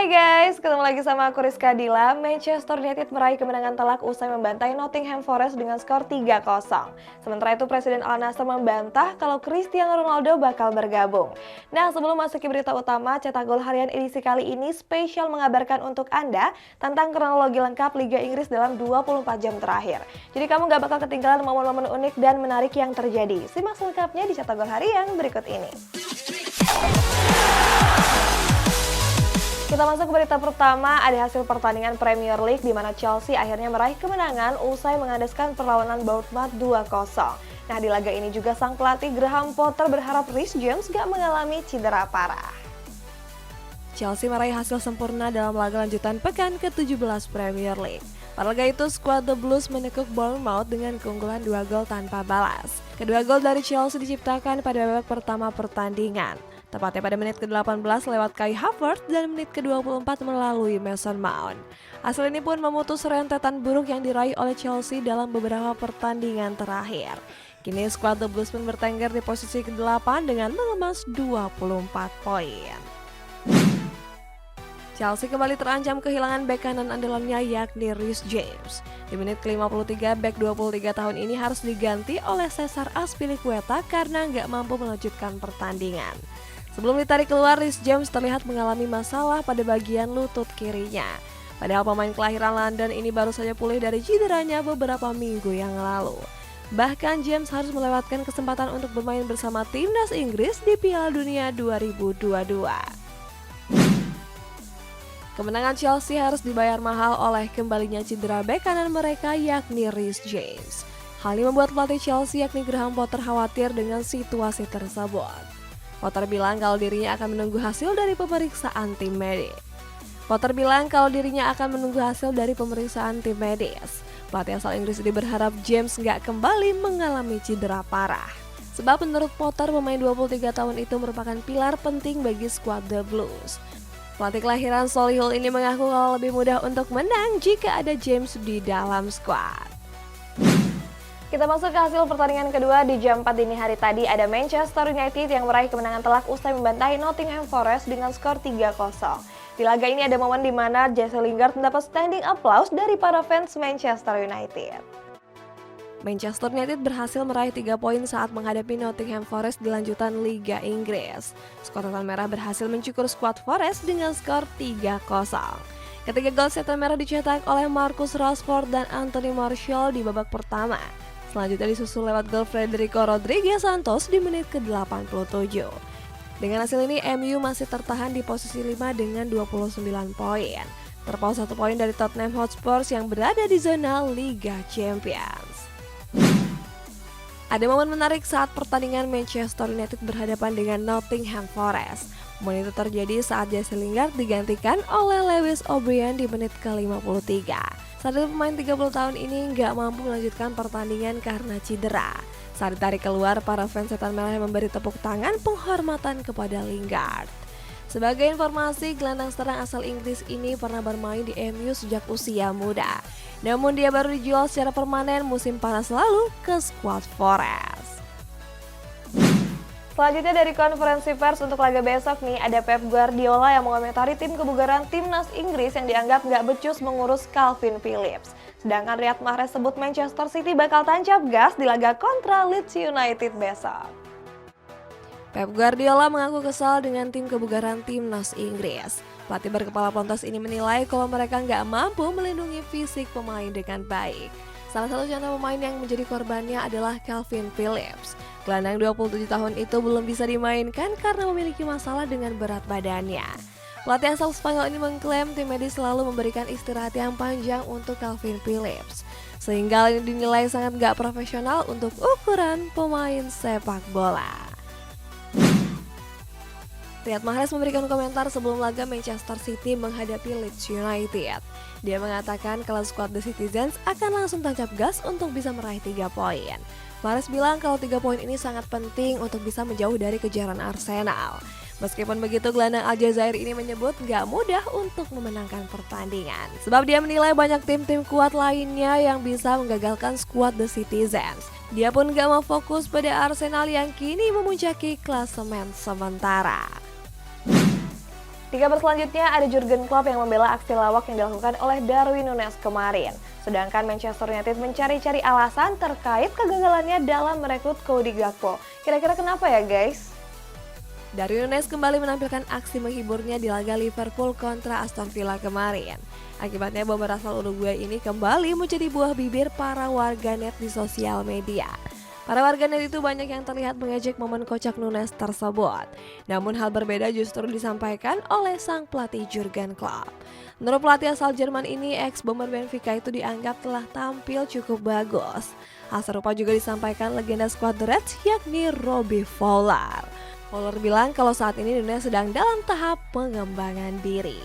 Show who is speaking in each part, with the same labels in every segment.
Speaker 1: Hai guys, ketemu lagi sama aku Rizka Dila. Manchester United meraih kemenangan telak usai membantai Nottingham Forest dengan skor 3-0. Sementara itu Presiden Al Nassr membantah kalau Cristiano Ronaldo bakal bergabung. Nah, sebelum masuk ke berita utama, Cetak Gol Harian edisi kali ini spesial mengabarkan untuk Anda tentang kronologi lengkap Liga Inggris dalam 24 jam terakhir. Jadi kamu gak bakal ketinggalan momen-momen unik dan menarik yang terjadi. Simak selengkapnya di Cetak Gol Harian berikut ini. Kita masuk ke berita pertama, ada hasil pertandingan Premier League di mana Chelsea akhirnya meraih kemenangan usai mengandaskan perlawanan Bournemouth 2-0. Nah, di laga ini juga sang pelatih Graham Potter berharap Reece James gak mengalami cedera parah. Chelsea meraih hasil sempurna dalam laga lanjutan pekan ke-17 Premier League. Pada laga itu, skuad The Blues menekuk Bournemouth dengan keunggulan 2 gol tanpa balas. Kedua gol dari Chelsea diciptakan pada babak pertama pertandingan. Tepatnya pada menit ke-18 lewat Kai Havertz dan menit ke-24 melalui Mason Mount. Hasil ini pun memutus rentetan buruk yang diraih oleh Chelsea dalam beberapa pertandingan terakhir. Kini skuad The Blues pun bertengger di posisi ke-8 dengan mengemas 24 poin. Chelsea kembali terancam kehilangan bek kanan andalannya yakni Reece James. Di menit ke-53, bek 23 tahun ini harus diganti oleh Cesar Azpilicueta karena nggak mampu melanjutkan pertandingan. Sebelum ditarik keluar, Reece James terlihat mengalami masalah pada bagian lutut kirinya. Padahal pemain kelahiran London ini baru saja pulih dari cederanya beberapa minggu yang lalu. Bahkan James harus melewatkan kesempatan untuk bermain bersama timnas Inggris di Piala Dunia 2022. Kemenangan Chelsea harus dibayar mahal oleh kembalinya cedera bek kanan mereka yakni Reece James. Hal ini membuat pelatih Chelsea yakni Graham Potter khawatir dengan situasi tersebut. Potter bilang kalau dirinya akan menunggu hasil dari pemeriksaan tim medis. Pelatih asal Inggris ini berharap James nggak kembali mengalami cedera parah. Sebab menurut Potter, pemain 23 tahun itu merupakan pilar penting bagi skuad The Blues. Pelatih kelahiran Solihull ini mengaku kalau lebih mudah untuk menang jika ada James di dalam skuad. Kita masuk ke hasil pertandingan kedua di jam 4 dini hari tadi. Ada Manchester United yang meraih kemenangan telak usai membantai Nottingham Forest dengan skor 3-0. Di laga ini ada momen di mana Jesse Lingard mendapat standing applause dari para fans Manchester United. Manchester United berhasil meraih 3 poin saat menghadapi Nottingham Forest di lanjutan Liga Inggris. Skuad setan merah berhasil mencukur skuad Forest dengan skor 3-0. Ketiga gol setan merah dicetak oleh Marcus Rashford dan Anthony Martial di babak pertama. Selanjutnya disusul lewat gol Federico Rodriguez Santos di menit ke-87. Dengan hasil ini, MU masih tertahan di posisi 5 dengan 29 poin. Terpaut 1 poin dari Tottenham Hotspur yang berada di zona Liga Champions. Ada momen menarik saat pertandingan Manchester United berhadapan dengan Nottingham Forest. Momen itu terjadi saat Jesse Lingard digantikan oleh Lewis O'Brien di menit ke-53. Saat itu pemain 30 tahun ini nggak mampu melanjutkan pertandingan karena cedera. Saat ditarik keluar, para fans setan merah memberi tepuk tangan penghormatan kepada Lingard. Sebagai informasi, gelandang serang asal Inggris ini pernah bermain di MU sejak usia muda. Namun dia baru dijual secara permanen musim panas lalu ke skuad Forest. Selanjutnya dari konferensi pers untuk laga besok nih, ada Pep Guardiola yang mengomentari tim kebugaran timnas Inggris yang dianggap gak becus mengurus Calvin Phillips. Sedangkan Riyad Mahrez sebut Manchester City bakal tancap gas di laga kontra Leeds United besok. Pep Guardiola mengaku kesal dengan tim kebugaran timnas Inggris. Pelatih berkepala pontos ini menilai kalau mereka nggak mampu melindungi fisik pemain dengan baik. Salah satu contoh pemain yang menjadi korbannya adalah Calvin Phillips. Gelandang 27 tahun itu belum bisa dimainkan karena memiliki masalah dengan berat badannya. Pelatih asal Spanyol ini mengklaim tim medis selalu memberikan istirahat yang panjang untuk Calvin Phillips. Sehingga ini dinilai sangat gak profesional untuk ukuran pemain sepak bola. Riyad Mahrez memberikan komentar sebelum laga Manchester City menghadapi Leeds United. Dia mengatakan kalau skuad The Citizens akan langsung tancap gas untuk bisa meraih 3 poin. Mahrez bilang kalau 3 poin ini sangat penting untuk bisa menjauh dari kejaran Arsenal. Meskipun begitu, gelandang Aljazair ini menyebut gak mudah untuk memenangkan pertandingan. Sebab dia menilai banyak tim-tim kuat lainnya yang bisa menggagalkan skuad The Citizens. Dia pun gak mau fokus pada Arsenal yang kini memuncaki klasemen sementara. Di kabar selanjutnya ada Jurgen Klopp yang membela aksi lawak yang dilakukan oleh Darwin Núñez kemarin. Sedangkan Manchester United mencari-cari alasan terkait kegagalannya dalam merekrut Cody Gakpo. Kira-kira kenapa ya guys? Darwin Núñez kembali menampilkan aksi menghiburnya di laga Liverpool kontra Aston Villa kemarin. Akibatnya bomber asal Uruguay ini kembali menjadi buah bibir para warganet di sosial media. Para warganet itu banyak yang terlihat mengejek momen kocak Núñez tersebut. Namun hal berbeda justru disampaikan oleh sang pelatih Jurgen Klopp. Menurut pelatih asal Jerman ini, ex-bomber Benfica itu dianggap telah tampil cukup bagus. Hal serupa juga disampaikan legenda skuad The Reds yakni Robbie Fowler. Fowler bilang kalau saat ini Núñez sedang dalam tahap pengembangan diri.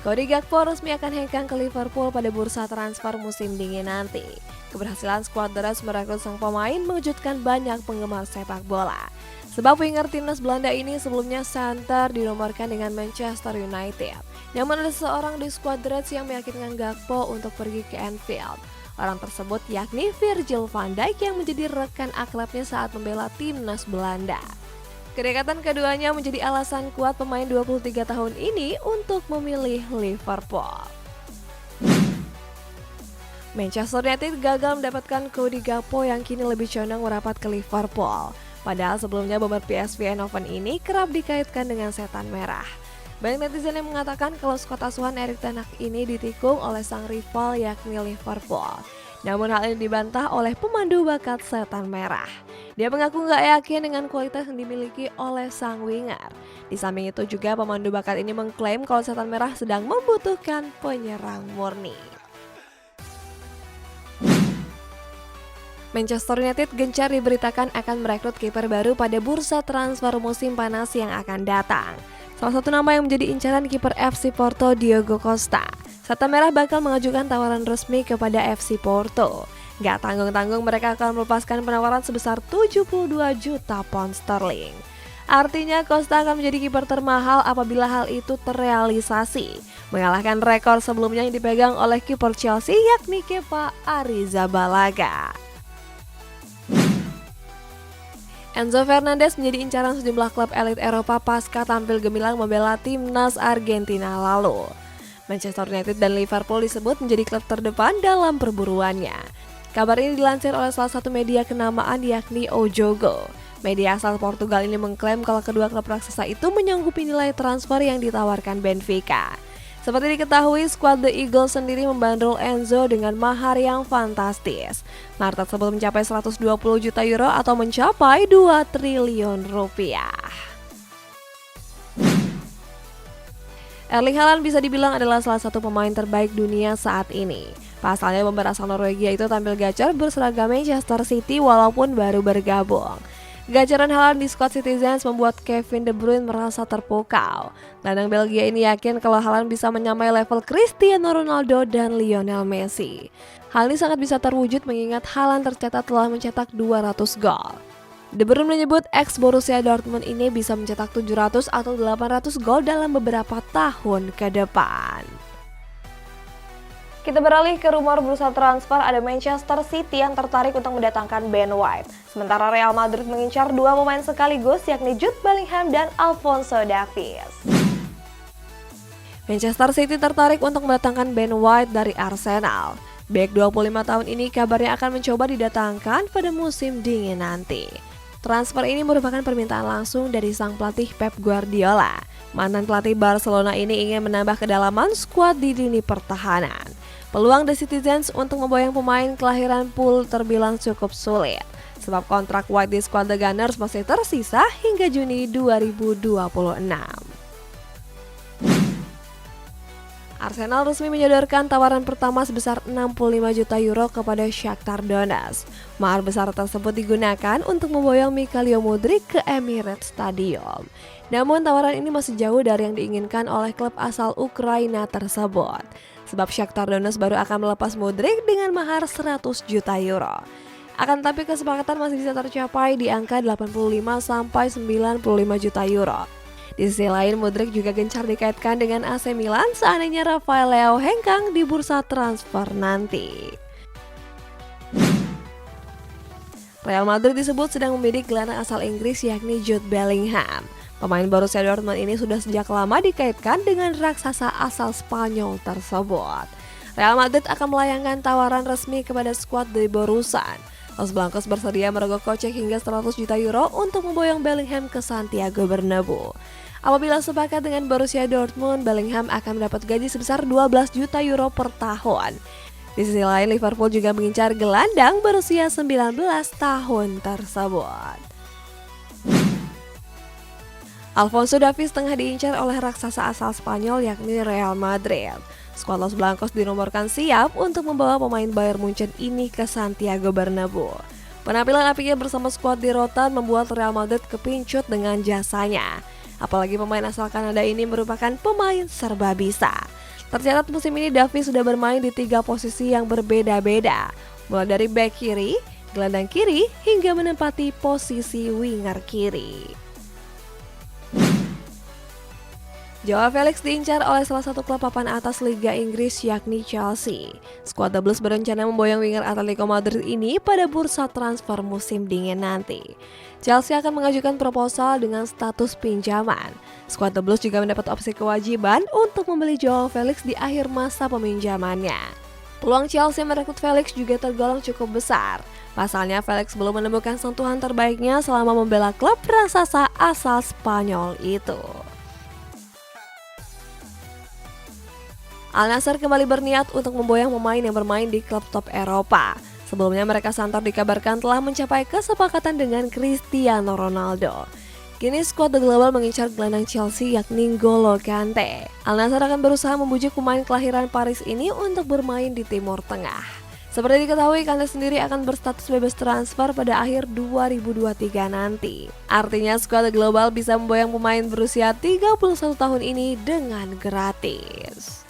Speaker 1: Cody Gakpo resmi akan hengkang ke Liverpool pada bursa transfer musim dingin nanti. Keberhasilan skuad The Reds merekrut sang pemain mengejutkan banyak penggemar sepak bola. Sebab winger timnas Belanda ini sebelumnya center dinomorkan dengan Manchester United. Namun ada seseorang di skuad The Reds yang meyakinkan Gakpo untuk pergi ke Anfield. Orang tersebut yakni Virgil van Dijk yang menjadi rekan akrabnya saat membela timnas Belanda. Kedekatan keduanya menjadi alasan kuat pemain 23 tahun ini untuk memilih Liverpool. Manchester United gagal mendapatkan Cody Gakpo yang kini lebih condong merapat ke Liverpool. Padahal sebelumnya bomber PSV Eindhoven ini kerap dikaitkan dengan setan merah. Banyak netizen yang mengatakan kalau skuad asuhan Erik ten Hag ini ditikung oleh sang rival yakni Liverpool. Namun hal ini dibantah oleh pemandu bakat setan merah. Dia mengaku nggak yakin dengan kualitas yang dimiliki oleh sang winger. Di samping itu juga pemandu bakat ini mengklaim kalau setan merah sedang membutuhkan penyerang murni. Manchester United gencar diberitakan akan merekrut kiper baru pada bursa transfer musim panas yang akan datang. Salah satu nama yang menjadi incaran kiper FC Porto Diogo Costa. Setan merah bakal mengajukan tawaran resmi kepada FC Porto. Gak tanggung-tanggung mereka akan melepaskan penawaran sebesar 72 juta pound sterling. Artinya Costa akan menjadi kiper termahal apabila hal itu terrealisasi, mengalahkan rekor sebelumnya yang dipegang oleh kiper Chelsea yakni Kepa Arrizabalaga. Enzo Fernandez menjadi incaran sejumlah klub elit Eropa pasca tampil gemilang membela timnas Argentina lalu. Manchester United dan Liverpool disebut menjadi klub terdepan dalam perburuannya. Kabar ini dilansir oleh salah satu media kenamaan yakni O Jogo. Media asal Portugal ini mengklaim kalau kedua klub raksasa itu menyanggupi nilai transfer yang ditawarkan Benfica. Seperti diketahui, skuad The Eagles sendiri membandrol Enzo dengan mahar yang fantastis. Mahar tersebut mencapai 120 juta euro atau mencapai 2 triliun rupiah. Erling Haaland bisa dibilang adalah salah satu pemain terbaik dunia saat ini. Pasalnya bomber asal Norwegia itu tampil gacor berseragam Manchester City walaupun baru bergabung. Gacoran Haaland di skuad Citizens membuat Kevin De Bruyne merasa terpukau. Gelandang Belgia ini yakin kalau Haaland bisa menyamai level Cristiano Ronaldo dan Lionel Messi. Hal ini sangat bisa terwujud mengingat Haaland tercatat telah mencetak 200 gol. De Bruyne menyebut ex Borussia Dortmund ini bisa mencetak 700 atau 800 gol dalam beberapa tahun ke depan. Kita beralih ke rumor bursa transfer, ada Manchester City yang tertarik untuk mendatangkan Ben White. Sementara Real Madrid mengincar dua pemain sekaligus yakni Jude Bellingham dan Alphonso Davies. Manchester City tertarik untuk mendatangkan Ben White dari Arsenal. Bek 25 tahun ini kabarnya akan mencoba didatangkan pada musim dingin nanti. Transfer ini merupakan permintaan langsung dari sang pelatih Pep Guardiola. Mantan pelatih Barcelona ini ingin menambah kedalaman skuad di lini pertahanan. Peluang The Citizens untuk memboyong pemain kelahiran Pool terbilang cukup sulit, sebab kontrak White di skuad The Gunners masih tersisa hingga Juni 2026. Arsenal resmi menyodorkan tawaran pertama sebesar 65 juta euro kepada Shakhtar Donetsk. Mahar besar tersebut digunakan untuk memboyong Mikhailo Mudryk ke Emirates Stadium. Namun tawaran ini masih jauh dari yang diinginkan oleh klub asal Ukraina tersebut. Sebab Shakhtar Donetsk baru akan melepas Mudryk dengan mahar 100 juta euro. Akan tetapi kesepakatan masih bisa tercapai di angka 85-95 juta euro. Di sisi lain, Mudryk juga gencar dikaitkan dengan AC Milan seandainya Rafael Leao hengkang di bursa transfer nanti. Real Madrid disebut sedang membidik gelandang asal Inggris yakni Jude Bellingham. Pemain Borussia Dortmund ini sudah sejak lama dikaitkan dengan raksasa asal Spanyol tersebut. Real Madrid akan melayangkan tawaran resmi kepada skuad dari Borusan. Los Blancos bersedia merogoh kocek hingga 100 juta euro untuk memboyong Bellingham ke Santiago Bernabeu. Apabila sepakat dengan Borussia Dortmund, Bellingham akan mendapat gaji sebesar 12 juta euro per tahun. Di sisi lain, Liverpool juga mengincar gelandang berusia 19 tahun tersebut. Alphonso Davies tengah diincar oleh raksasa asal Spanyol yakni Real Madrid. Skuad Los Blancos dinomorkan siap untuk membawa pemain Bayern Munchen ini ke Santiago Bernabeu. Penampilan apiknya bersama skuad di Rotterdam membuat Real Madrid kepincut dengan jasanya. Apalagi pemain asal Kanada ini merupakan pemain serba bisa. Tercatat musim ini Davies sudah bermain di 3 posisi yang berbeda-beda, mulai dari bek kiri, gelandang kiri, hingga menempati posisi winger kiri. Joao Felix diincar oleh salah satu klub papan atas Liga Inggris yakni Chelsea. Skuad The Blues berencana memboyong winger Atletico Madrid ini pada bursa transfer musim dingin nanti. Chelsea akan mengajukan proposal dengan status pinjaman. Skuad The Blues juga mendapat opsi kewajiban untuk membeli Joao Felix di akhir masa peminjamannya. Peluang Chelsea merekrut Felix juga tergolong cukup besar. Pasalnya Felix belum menemukan sentuhan terbaiknya selama membela klub raksasa asal Spanyol itu. Al Nassr kembali berniat untuk memboyong pemain yang bermain di klub top Eropa. Sebelumnya mereka santer dikabarkan telah mencapai kesepakatan dengan Cristiano Ronaldo. Kini skuad The Global mengincar gelandang Chelsea yakni N'Golo Kante. Al Nassr akan berusaha membujuk pemain kelahiran Paris ini untuk bermain di Timur Tengah. Seperti diketahui, Kante sendiri akan berstatus bebas transfer pada akhir 2023 nanti. Artinya skuad The Global bisa memboyong pemain berusia 31 tahun ini dengan gratis.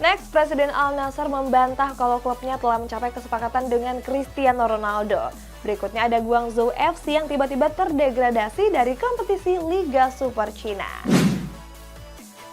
Speaker 1: Next, Presiden Al Nassr membantah kalau klubnya telah mencapai kesepakatan dengan Cristiano Ronaldo. Berikutnya ada Guangzhou FC yang tiba-tiba terdegradasi dari kompetisi Liga Super Cina.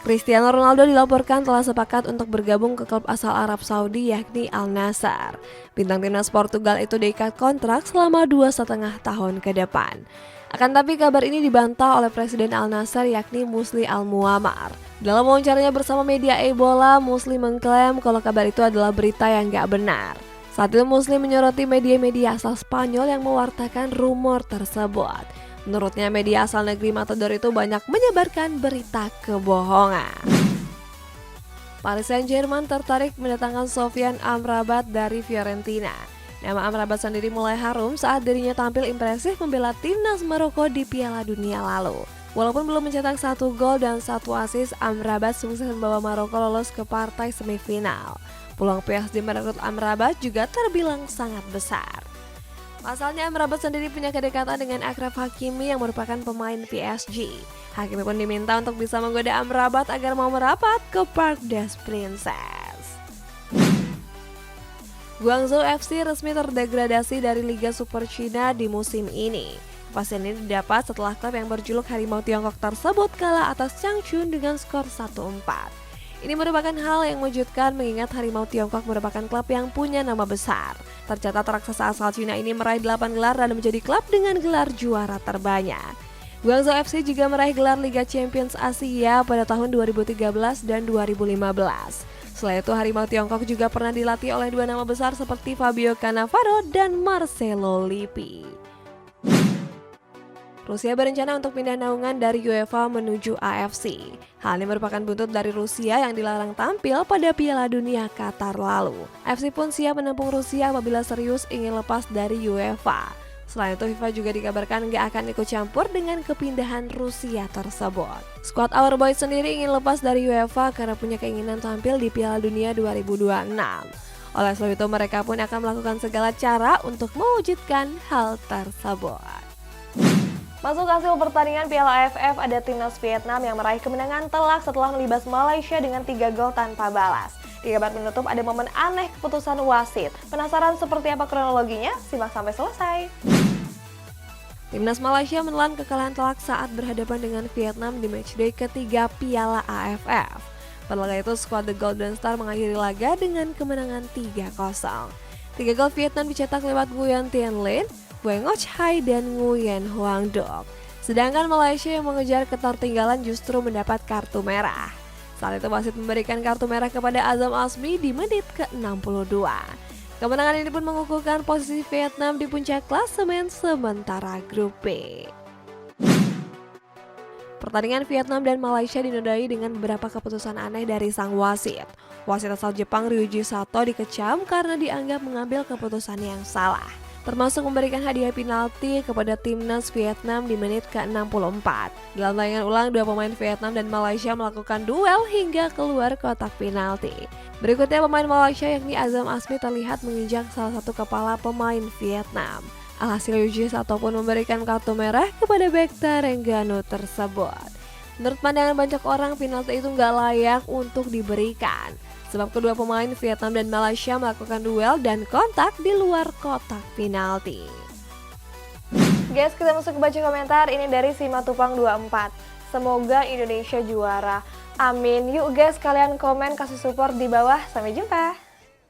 Speaker 1: Cristiano Ronaldo dilaporkan telah sepakat untuk bergabung ke klub asal Arab Saudi yakni Al Nassr. Bintang timnas Portugal itu diikat kontrak selama 2,5 tahun ke depan. Akan tapi kabar ini dibantah oleh Presiden Al Nassr yakni Musli Al-Muammar. Dalam wawancaranya bersama media Ebola, Musli mengklaim kalau kabar itu adalah berita yang gak benar. Saat itu Musli menyoroti media-media asal Spanyol yang mewartakan rumor tersebut. Menurutnya media asal negeri Matador itu banyak menyebarkan berita kebohongan. Paris Saint-Germain tertarik mendatangkan Sofyan Amrabat dari Fiorentina. Nama Amrabat sendiri mulai harum saat dirinya tampil impresif membela timnas Maroko di Piala Dunia lalu. Walaupun belum mencetak 1 gol dan 1 assist, Amrabat sukses membawa Maroko lolos ke partai semifinal. Peluang PSG merekrut Amrabat juga terbilang sangat besar. Pasalnya Amrabat sendiri punya kedekatan dengan Achraf Hakimi yang merupakan pemain PSG. Hakimi pun diminta untuk bisa menggoda Amrabat agar mau merapat ke Parc des Princes. Guangzhou FC resmi terdegradasi dari Liga Super Cina di musim ini. Kepastian ini didapat setelah klub yang berjuluk Harimau Tiongkok tersebut kalah atas Changchun dengan skor 1-4. Ini merupakan hal yang mengejutkan mengingat Harimau Tiongkok merupakan klub yang punya nama besar. Tercatat raksasa asal Cina ini meraih 8 gelar dan menjadi klub dengan gelar juara terbanyak. Guangzhou FC juga meraih gelar Liga Champions Asia pada tahun 2013 dan 2015. Selain itu, Harimau Tiongkok juga pernah dilatih oleh 2 nama besar seperti Fabio Cannavaro dan Marcelo Lippi. Rusia berencana untuk pindah naungan dari UEFA menuju AFC. Hal ini merupakan buntut dari Rusia yang dilarang tampil pada Piala Dunia Qatar lalu. AFC pun siap menampung Rusia apabila serius ingin lepas dari UEFA. Selain itu, FIFA juga dikabarkan nggak akan ikut campur dengan kepindahan Rusia tersebut. Skuad Our Boys sendiri ingin lepas dari UEFA karena punya keinginan tampil di Piala Dunia 2026. Oleh sebab itu, mereka pun akan melakukan segala cara untuk mewujudkan hal tersebut. Masuk hasil pertandingan Piala AFF, ada timnas Vietnam yang meraih kemenangan telak setelah melibas Malaysia dengan 3 gol tanpa balas. Di babak penutup ada momen aneh keputusan wasit. Penasaran seperti apa kronologinya? Simak sampai selesai. Timnas Malaysia menelan kekalahan telak saat berhadapan dengan Vietnam di matchday ketiga Piala AFF. Pada laga itu, skuad The Golden Star mengakhiri laga dengan kemenangan 3-0. 3 gol Vietnam dicetak lewat Nguyen Tiên Linh, Nguyen Ngoc Hai, dan Nguyen Hoang Duc. Sedangkan Malaysia yang mengejar ketertinggalan justru mendapat kartu merah. Saat itu wasit memberikan kartu merah kepada Azam Azmi di menit ke-62. Kemenangan ini pun mengukuhkan posisi Vietnam di puncak klasemen sementara grup B. Pertandingan Vietnam dan Malaysia dinodai dengan beberapa keputusan aneh dari sang wasit. Wasit asal Jepang Ryuji Sato dikecam karena dianggap mengambil keputusan yang salah, termasuk memberikan hadiah penalti kepada timnas Vietnam di menit ke-64. Dalam tayangan ulang, dua pemain Vietnam dan Malaysia melakukan duel hingga keluar kotak penalti. Berikutnya pemain Malaysia yakni Azam Azmi terlihat menginjak salah satu kepala pemain Vietnam. Alhasil Ryuji Sato pun memberikan kartu merah kepada bek Terengganu tersebut. Menurut pandangan banyak orang, penalti itu nggak layak untuk diberikan, sebab kedua pemain Vietnam dan Malaysia melakukan duel dan kontak di luar kotak penalti. Guys, kita masuk ke baca komentar ini dari Simatupang 24. Semoga Indonesia juara. Amin. Yuk guys, kalian komen kasih support di bawah. Sampai jumpa.